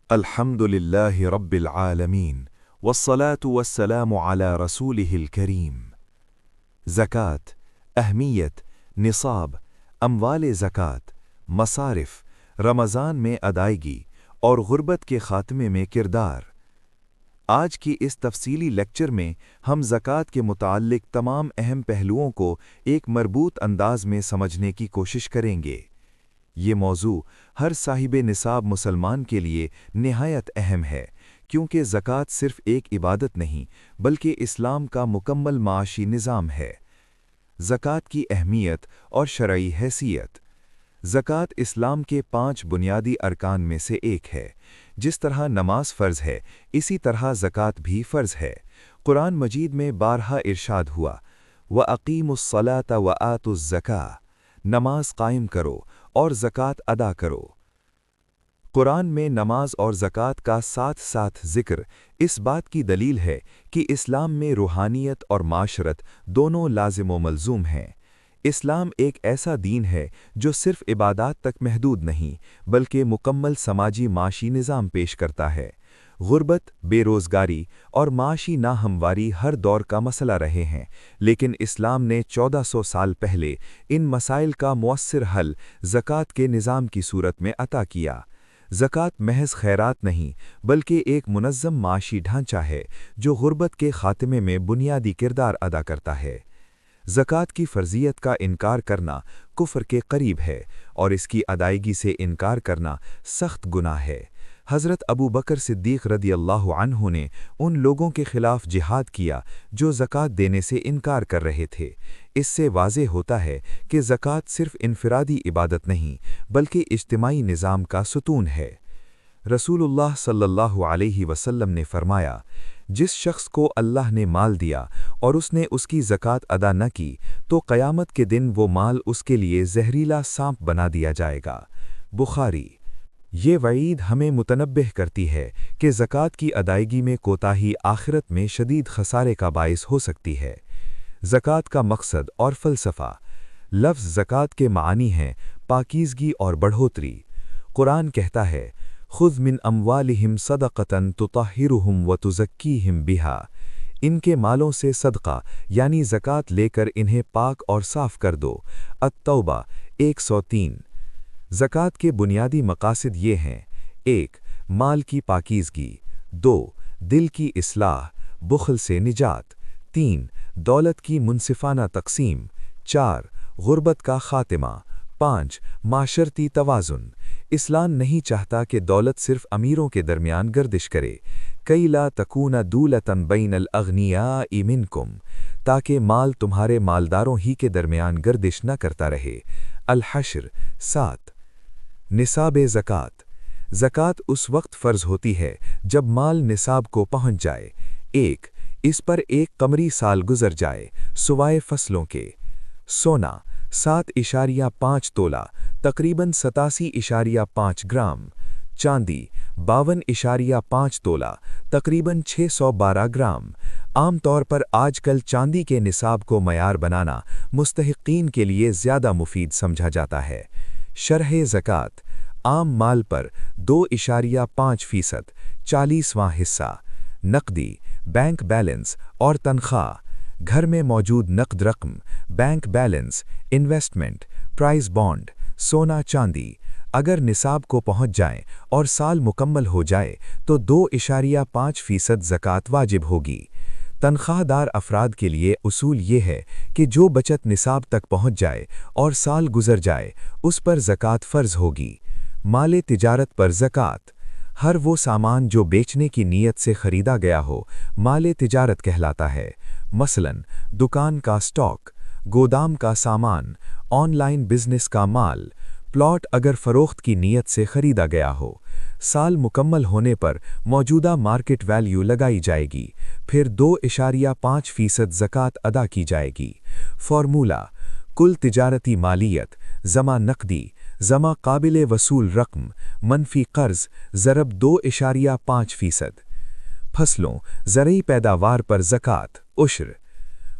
الحمد لله رب العالمين والصلاة والسلام على رسوله الكريم. زکوٰۃ، اہمیت، نصاب، اموال زکوٰۃ، مصارف، رمضان میں ادائیگی اور غربت کے خاتمے میں کردار۔ آج کی اس تفصیلی لیکچر میں ہم زکوٰۃ کے متعلق تمام اہم پہلوؤں کو ایک مربوط انداز میں سمجھنے کی کوشش کریں گے۔ یہ موضوع ہر صاحب نصاب مسلمان کے لیے نہایت اہم ہے، کیونکہ زکوٰۃ صرف ایک عبادت نہیں بلکہ اسلام کا مکمل معاشی نظام ہے۔ زکوٰۃ کی اہمیت اور شرعی حیثیت۔ زکوٰۃ اسلام کے 5 بنیادی ارکان میں سے ایک ہے۔ جس طرح نماز فرض ہے، اسی طرح زکوٰۃ بھی فرض ہے۔ قرآن مجید میں بارہا ارشاد ہوا، وَأَقِیمُوا الصَّلَاةَ وَآتُوا الزَّکَاةَ، نماز قائم کرو اور زکوٰۃ ادا کرو۔ قرآن میں نماز اور زکوٰۃ کا ساتھ ساتھ ذکر اس بات کی دلیل ہے کہ اسلام میں روحانیت اور معاشرت دونوں لازم و ملزوم ہیں۔ اسلام ایک ایسا دین ہے جو صرف عبادات تک محدود نہیں بلکہ مکمل سماجی معاشی نظام پیش کرتا ہے۔ غربت، بے روزگاری اور معاشی ناہمواری ہر دور کا مسئلہ رہے ہیں، لیکن اسلام نے 1400 سال پہلے ان مسائل کا مؤثر حل زکوٰۃ کے نظام کی صورت میں عطا کیا۔ زکوٰۃ محض خیرات نہیں بلکہ ایک منظم معاشی ڈھانچہ ہے جو غربت کے خاتمے میں بنیادی کردار ادا کرتا ہے۔ زکوٰۃ کی فرضیت کا انکار کرنا کفر کے قریب ہے اور اس کی ادائیگی سے انکار کرنا سخت گناہ ہے۔ حضرت ابو بکر صدیق رضی اللہ عنہ نے ان لوگوں کے خلاف جہاد کیا جو زکوٰۃ دینے سے انکار کر رہے تھے۔ اس سے واضح ہوتا ہے کہ زکوٰۃ صرف انفرادی عبادت نہیں بلکہ اجتماعی نظام کا ستون ہے۔ رسول اللہ صلی اللہ علیہ وسلم نے فرمایا، جس شخص کو اللہ نے مال دیا اور اس نے اس کی زکوٰۃ ادا نہ کی تو قیامت کے دن وہ مال اس کے لیے زہریلا سانپ بنا دیا جائے گا۔ بخاری۔ یہ وعید ہمیں متنبہ کرتی ہے کہ زکوٰۃ کی ادائیگی میں کوتاہی آخرت میں شدید خسارے کا باعث ہو سکتی ہے۔ زکوٰۃ کا مقصد اور فلسفہ۔ لفظ زکوٰۃ کے معنی ہیں پاکیزگی اور بڑھوتری۔ قرآن کہتا ہے، خُذْ مِنْ أَمْوَالِهِمْ صَدَقَةً تُطَهِّرُهُمْ وَتُزَكِّيهِمْ بِهَا، ان کے مالوں سے صدقہ یعنی زکوٰۃ لے کر انہیں پاک اور صاف کر دو۔ التوبہ 103۔ زکوٰۃ کے بنیادی مقاصد یہ ہیں: 1 مال کی پاکیزگی، 2 دل کی اصلاح، بخل سے نجات، 3 دولت کی منصفانہ تقسیم، 4 غربت کا خاتمہ، 5 معاشرتی توازن۔ اسلام نہیں چاہتا کہ دولت صرف امیروں کے درمیان گردش کرے، کئی لا تکون دولتاً بین الاغنیاء منکم، تاکہ مال تمہارے مالداروں ہی کے درمیان گردش نہ کرتا رہے۔ الحشر 7۔ نصاب زکوٰۃ۔ زکوٰۃ اس وقت فرض ہوتی ہے جب مال نصاب کو پہنچ جائے۔ 1 اس پر ایک قمری سال گزر جائے سوائے فصلوں کے۔ سونا 7.5 تولہ تقریباً 87.5 گرام، چاندی 52.5 تولہ تقریباً 612 گرام۔ عام طور پر آج کل چاندی کے نصاب کو معیار بنانا مستحقین کے لیے زیادہ مفید سمجھا جاتا ہے۔ شرح زکوٰۃ۔ عام مال پر 2.5% 40واں حصہ۔ نقدی، بینک بیلنس اور تنخواہ۔ گھر میں موجود نقد رقم، bank balance, investment, prize bond, سونا چاندی۔ اگر نصاب کو پہنچ جائیں اور سال مکمل ہو جائے تو 2.5% زکوٰۃ واجب ہوگی۔ تنخواہ دار افراد کے لیے اصول یہ ہے کہ جو بچت نصاب تک پہنچ جائے اور سال گزر جائے اس پر زکوٰۃ فرض ہوگی۔ مال تجارت پر زکوٰۃ۔ ہر وہ سامان جو بیچنے کی نیت سے خریدا گیا ہو مال تجارت کہلاتا ہے۔ مثلاً دکان کا سٹاک، گودام کا سامان، آن لائن بزنس کا مال، پلاٹ اگر فروخت کی نیت سے خریدا گیا ہو۔ سال مکمل ہونے پر موجودہ مارکیٹ ویلیو لگائی جائے گی، پھر 2.5% زکوٰۃ ادا کی جائے گی۔ فارمولہ: کل تجارتی مالیت ضمع نقدی ضمع قابل وصول رقم منفی قرض ضرب 2.5%۔ فصلوں، زرعی پیداوار پر زکوٰۃ عشر۔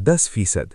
10%,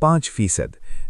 5%।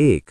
1.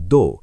2.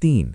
3.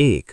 1.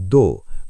2.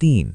3.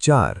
4.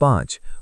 5.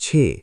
6.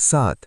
7.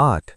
8.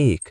1.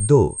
2.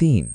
3.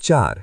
4.